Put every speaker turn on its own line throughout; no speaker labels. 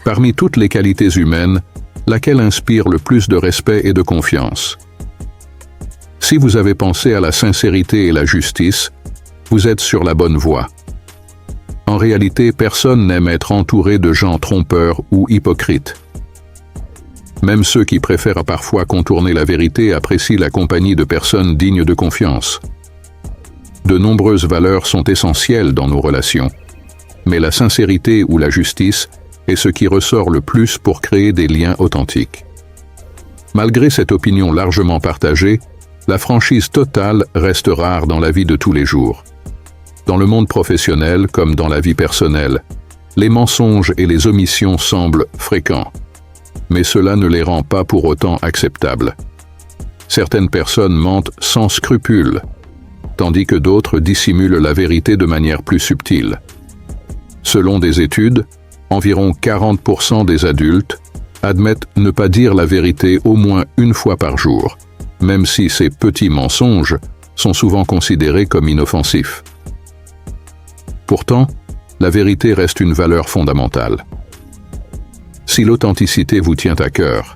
Parmi toutes les qualités humaines, laquelle inspire le plus de respect et de confiance? Si vous avez pensé à la sincérité et la justice, vous êtes sur la bonne voie. En réalité, personne n'aime être entouré de gens trompeurs ou hypocrites. Même ceux qui préfèrent parfois contourner la vérité apprécient la compagnie de personnes dignes de confiance. De nombreuses valeurs sont essentielles dans nos relations, mais la sincérité ou la justice est ce qui ressort le plus pour créer des liens authentiques. Malgré cette opinion largement partagée, la franchise totale reste rare dans la vie de tous les jours. Dans le monde professionnel comme dans la vie personnelle, les mensonges et les omissions semblent fréquents, mais cela ne les rend pas pour autant acceptables. Certaines personnes mentent sans scrupule, tandis que d'autres dissimulent la vérité de manière plus subtile. Selon des études, environ 40% des adultes admettent ne pas dire la vérité au moins une fois par jour, même si ces petits mensonges sont souvent considérés comme inoffensifs. Pourtant, la vérité reste une valeur fondamentale. Si l'authenticité vous tient à cœur,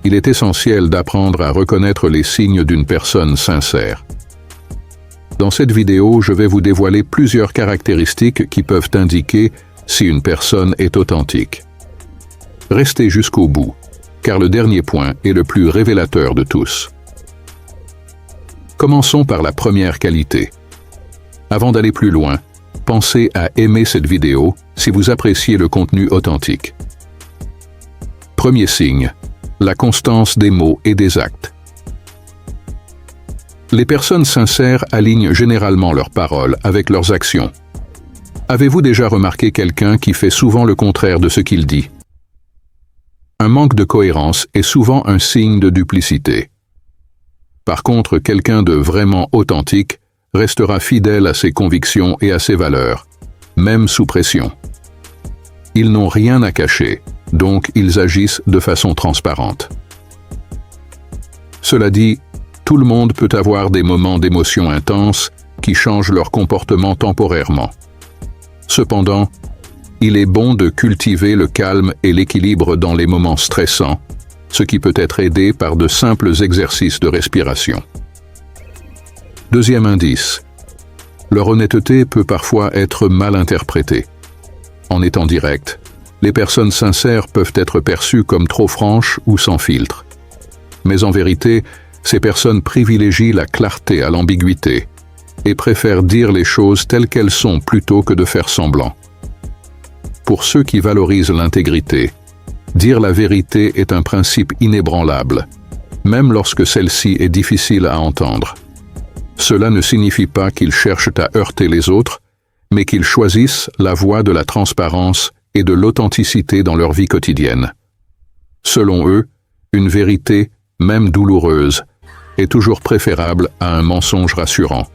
il est essentiel d'apprendre à reconnaître les signes d'une personne sincère. Dans cette vidéo, je vais vous dévoiler plusieurs caractéristiques qui peuvent indiquer si une personne est authentique. Restez jusqu'au bout, car le dernier point est le plus révélateur de tous. Commençons par la première qualité. Avant d'aller plus loin, pensez à aimer cette vidéo si vous appréciez le contenu authentique. Premier signe, la constance des mots et des actes. Les personnes sincères alignent généralement leurs paroles avec leurs actions. Avez-vous déjà remarqué quelqu'un qui fait souvent le contraire de ce qu'il dit? Un manque de cohérence est souvent un signe de duplicité. Par contre, quelqu'un de vraiment authentique restera fidèle à ses convictions et à ses valeurs, même sous pression. Ils n'ont rien à cacher, donc ils agissent de façon transparente. Cela dit, tout le monde peut avoir des moments d'émotion intense qui changent leur comportement temporairement. Cependant, il est bon de cultiver le calme et l'équilibre dans les moments stressants, ce qui peut être aidé par de simples exercices de respiration. Deuxième indice, leur honnêteté peut parfois être mal interprétée. En étant direct, les personnes sincères peuvent être perçues comme trop franches ou sans filtre. Mais en vérité, ces personnes privilégient la clarté à l'ambiguïté et préfèrent dire les choses telles qu'elles sont plutôt que de faire semblant. Pour ceux qui valorisent l'intégrité, dire la vérité est un principe inébranlable, même lorsque celle-ci est difficile à entendre. Cela ne signifie pas qu'ils cherchent à heurter les autres, mais qu'ils choisissent la voie de la transparence et de l'authenticité dans leur vie quotidienne. Selon eux, une vérité, même douloureuse, est toujours préférable à un mensonge rassurant.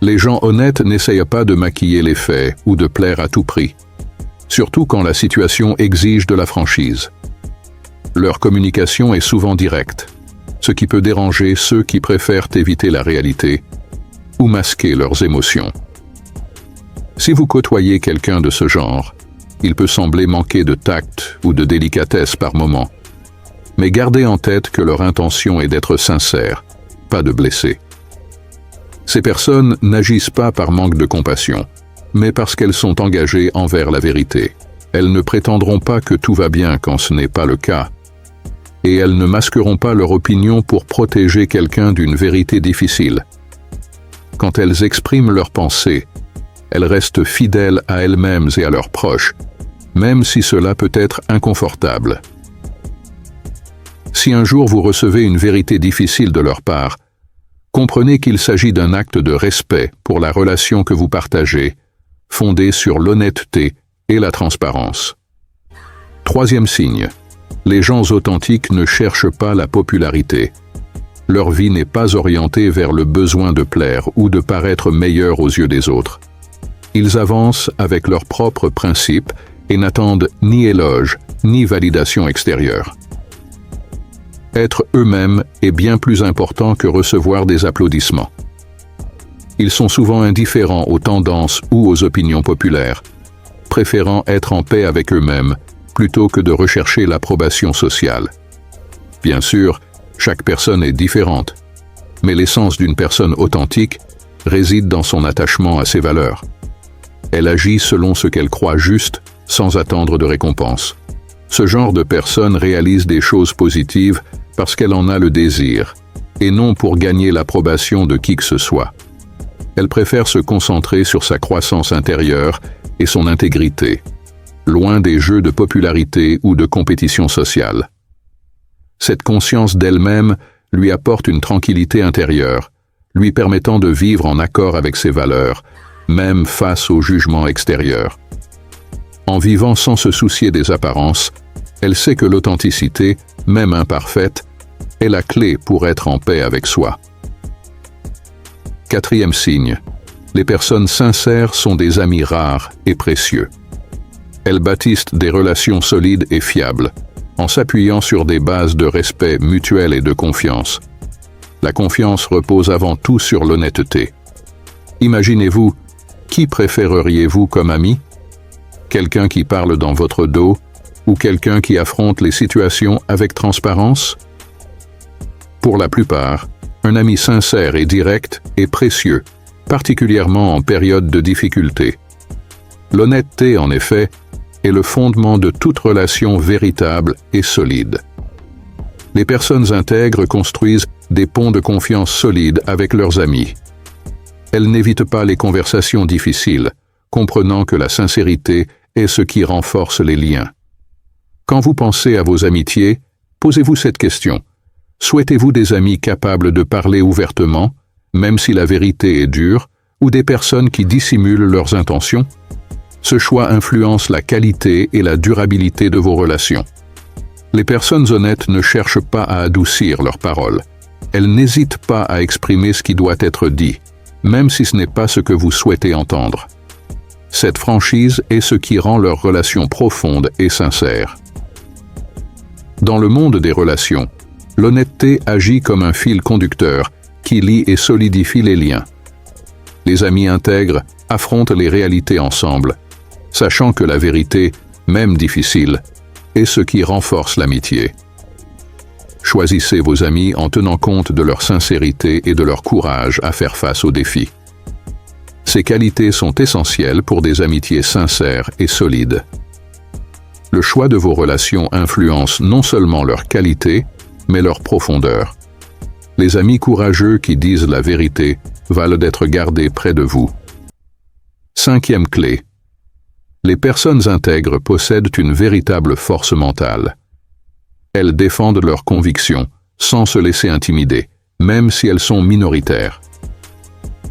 Les gens honnêtes n'essayent pas de maquiller les faits ou de plaire à tout prix, surtout quand la situation exige de la franchise. Leur communication est souvent directe, ce qui peut déranger ceux qui préfèrent éviter la réalité ou masquer leurs émotions. Si vous côtoyez quelqu'un de ce genre, il peut sembler manquer de tact ou de délicatesse par moment. Mais gardez en tête que leur intention est d'être sincère, pas de blesser. Ces personnes n'agissent pas par manque de compassion, mais parce qu'elles sont engagées envers la vérité. Elles ne prétendront pas que tout va bien quand ce n'est pas le cas. Et elles ne masqueront pas leur opinion pour protéger quelqu'un d'une vérité difficile. Quand elles expriment leurs pensées, elles restent fidèles à elles-mêmes et à leurs proches, même si cela peut être inconfortable. Si un jour vous recevez une vérité difficile de leur part, comprenez qu'il s'agit d'un acte de respect pour la relation que vous partagez, fondée sur l'honnêteté et la transparence. Troisième signe, les gens authentiques ne cherchent pas la popularité. Leur vie n'est pas orientée vers le besoin de plaire ou de paraître meilleur aux yeux des autres. Ils avancent avec leurs propres principes et n'attendent ni éloge, ni validation extérieure. Être eux-mêmes est bien plus important que recevoir des applaudissements. Ils sont souvent indifférents aux tendances ou aux opinions populaires. préférant être en paix avec eux-mêmes plutôt que de rechercher l'approbation sociale. Bien sûr, chaque personne est différente, mais l'essence d'une personne authentique réside dans son attachement à ses valeurs. Elle agit selon ce qu'elle croit juste, sans attendre de récompense. Ce genre de personne réalise des choses positives parce qu'elle en a le désir, et non pour gagner l'approbation de qui que ce soit. Elle préfère se concentrer sur sa croissance intérieure et son intégrité, loin des jeux de popularité ou de compétition sociale. Cette conscience d'elle-même lui apporte une tranquillité intérieure, lui permettant de vivre en accord avec ses valeurs, même face au jugement extérieur. En vivant sans se soucier des apparences, elle sait que l'authenticité, même imparfaite, est la clé pour être en paix avec soi. Quatrième signe, les personnes sincères sont des amis rares et précieux. Elles bâtissent des relations solides et fiables, en s'appuyant sur des bases de respect mutuel et de confiance. La confiance repose avant tout sur l'honnêteté. Imaginez-vous, qui préféreriez-vous comme ami? Quelqu'un qui parle dans votre dos ou quelqu'un qui affronte les situations avec transparence? Pour la plupart, un ami sincère et direct est précieux, particulièrement en période de difficulté. L'honnêteté, en effet, est le fondement de toute relation véritable et solide. Les personnes intègres construisent des ponts de confiance solides avec leurs amis. Elles n'évitent pas les conversations difficiles, comprenant que la sincérité est ce qui renforce les liens. Quand vous pensez à vos amitiés, posez-vous cette question. Souhaitez-vous des amis capables de parler ouvertement, même si la vérité est dure, ou des personnes qui dissimulent leurs intentions? Ce choix influence la qualité et la durabilité de vos relations. Les personnes honnêtes ne cherchent pas à adoucir leurs paroles. Elles n'hésitent pas à exprimer ce qui doit être dit, même si ce n'est pas ce que vous souhaitez entendre. Cette franchise est ce qui rend leur relation profonde et sincère. Dans le monde des relations, l'honnêteté agit comme un fil conducteur qui lie et solidifie les liens. Les amis intègres affrontent les réalités ensemble, sachant que la vérité, même difficile, est ce qui renforce l'amitié. Choisissez vos amis en tenant compte de leur sincérité et de leur courage à faire face aux défis. Ces qualités sont essentielles pour des amitiés sincères et solides. Le choix de vos relations influence non seulement leur qualité, mais leur profondeur. Les amis courageux qui disent la vérité valent d'être gardés près de vous. Cinquième clé. Les personnes intègres possèdent une véritable force mentale. Elles défendent leurs convictions sans se laisser intimider, même si elles sont minoritaires.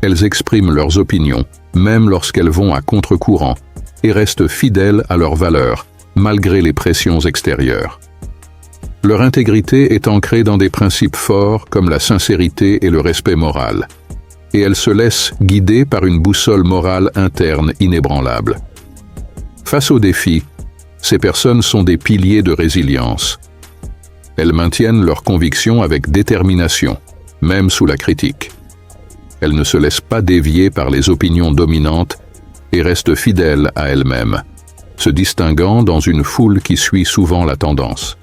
Elles expriment leurs opinions, même lorsqu'elles vont à contre-courant, et restent fidèles à leurs valeurs, malgré les pressions extérieures. Leur intégrité est ancrée dans des principes forts comme la sincérité et le respect moral, et elles se laissent guider par une boussole morale interne inébranlable. Face aux défis, ces personnes sont des piliers de résilience. Elles maintiennent leurs convictions avec détermination, même sous la critique. Elles ne se laissent pas dévier par les opinions dominantes et restent fidèles à elles-mêmes, se distinguant dans une foule qui suit souvent la tendance.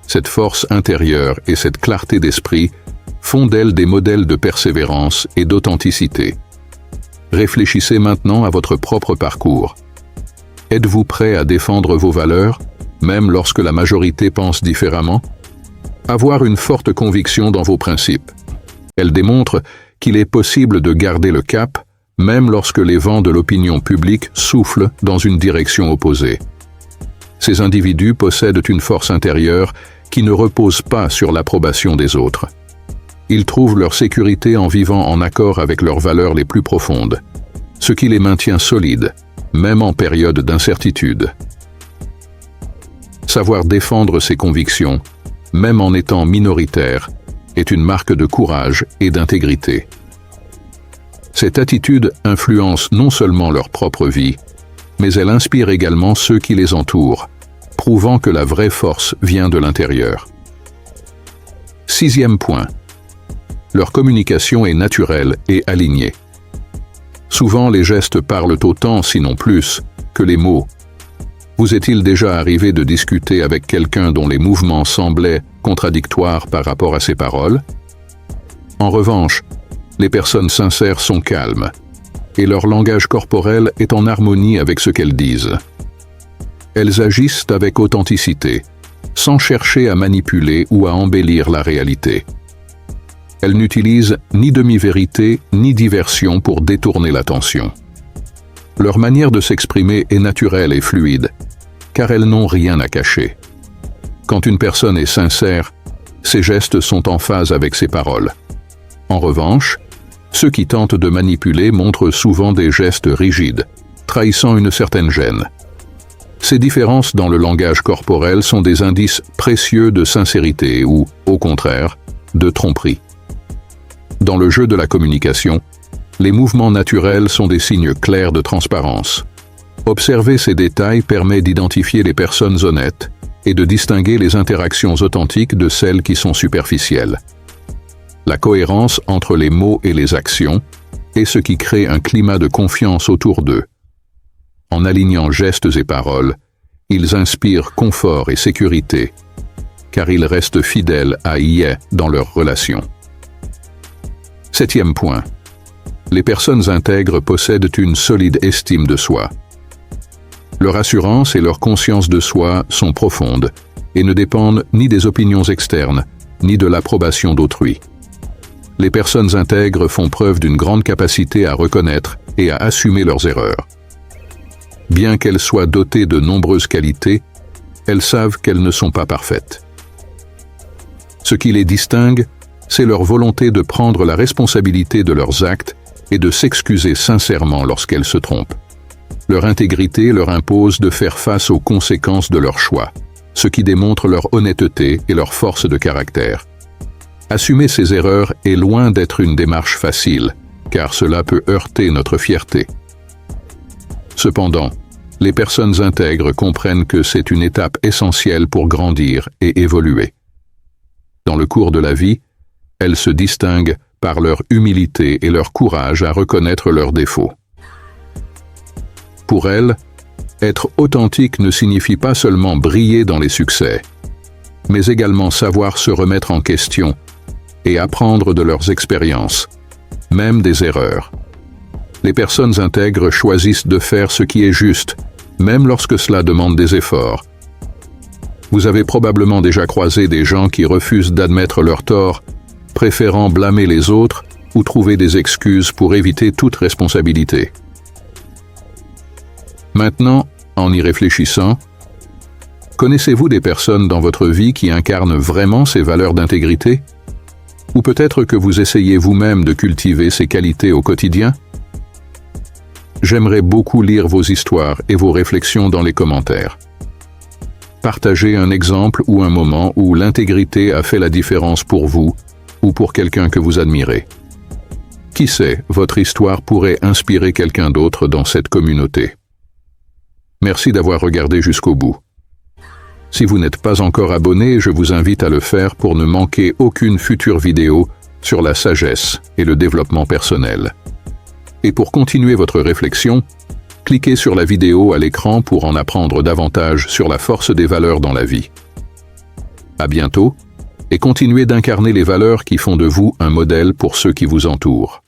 Cette force intérieure et cette clarté d'esprit font d'elles des modèles de persévérance et d'authenticité. Réfléchissez maintenant à votre propre parcours. Êtes-vous prêt à défendre vos valeurs, même lorsque la majorité pense différemment? Avoir une forte conviction dans vos principes. Elle démontre qu'il est possible de garder le cap, même lorsque les vents de l'opinion publique soufflent dans une direction opposée. Ces individus possèdent une force intérieure qui ne repose pas sur l'approbation des autres. Ils trouvent leur sécurité en vivant en accord avec leurs valeurs les plus profondes, ce qui les maintient solides, même en période d'incertitude. Savoir défendre ses convictions, même en étant minoritaire, est une marque de courage et d'intégrité. Cette attitude influence non seulement leur propre vie, mais elle inspire également ceux qui les entourent, prouvant que la vraie force vient de l'intérieur. Sixième point. Leur communication est naturelle et alignée. Souvent, les gestes parlent autant, sinon plus, que les mots. Vous est-il déjà arrivé de discuter avec quelqu'un dont les mouvements semblaient contradictoires par rapport à ses paroles? En revanche, les personnes sincères sont calmes, et leur langage corporel est en harmonie avec ce qu'elles disent. Elles agissent avec authenticité, sans chercher à manipuler ou à embellir la réalité. Elles n'utilisent ni demi-vérité ni diversion pour détourner l'attention. Leur manière de s'exprimer est naturelle et fluide, car elles n'ont rien à cacher. Quand une personne est sincère, ses gestes sont en phase avec ses paroles. En revanche, ceux qui tentent de manipuler montrent souvent des gestes rigides, trahissant une certaine gêne. Ces différences dans le langage corporel sont des indices précieux de sincérité ou, au contraire, de tromperie. Dans le jeu de la communication, les mouvements naturels sont des signes clairs de transparence. Observer ces détails permet d'identifier les personnes honnêtes et de distinguer les interactions authentiques de celles qui sont superficielles. La cohérence entre les mots et les actions est ce qui crée un climat de confiance autour d'eux. En alignant gestes et paroles, ils inspirent confort et sécurité, car ils restent fidèles à IA dans leurs relations. 7e point. Les personnes intègres possèdent une solide estime de soi. Leur assurance et leur conscience de soi sont profondes et ne dépendent ni des opinions externes, ni de l'approbation d'autrui. Les personnes intègres font preuve d'une grande capacité à reconnaître et à assumer leurs erreurs. Bien qu'elles soient dotées de nombreuses qualités, elles savent qu'elles ne sont pas parfaites. Ce qui les distingue, c'est leur volonté de prendre la responsabilité de leurs actes et de s'excuser sincèrement lorsqu'elles se trompent. Leur intégrité leur impose de faire face aux conséquences de leurs choix, ce qui démontre leur honnêteté et leur force de caractère. Assumer ses erreurs est loin d'être une démarche facile, car cela peut heurter notre fierté. Cependant, les personnes intègres comprennent que c'est une étape essentielle pour grandir et évoluer. Dans le cours de la vie, elles se distinguent par leur humilité et leur courage à reconnaître leurs défauts. Pour elles, être authentique ne signifie pas seulement briller dans les succès, mais également savoir se remettre en question et apprendre de leurs expériences, même des erreurs. Les personnes intègres choisissent de faire ce qui est juste, même lorsque cela demande des efforts. Vous avez probablement déjà croisé des gens qui refusent d'admettre leurs torts, préférant blâmer les autres ou trouver des excuses pour éviter toute responsabilité. Maintenant, en y réfléchissant, connaissez-vous des personnes dans votre vie qui incarnent vraiment ces valeurs d'intégrité? Ou peut-être que vous essayez vous-même de cultiver ces qualités au quotidien? J'aimerais beaucoup lire vos histoires et vos réflexions dans les commentaires. Partagez un exemple ou un moment où l'intégrité a fait la différence pour vous ou pour quelqu'un que vous admirez. Qui sait, votre histoire pourrait inspirer quelqu'un d'autre dans cette communauté. Merci d'avoir regardé jusqu'au bout. Si vous n'êtes pas encore abonné, je vous invite à le faire pour ne manquer aucune future vidéo sur la sagesse et le développement personnel. Et pour continuer votre réflexion, cliquez sur la vidéo à l'écran pour en apprendre davantage sur la force des valeurs dans la vie. À bientôt, et continuez d'incarner les valeurs qui font de vous un modèle pour ceux qui vous entourent.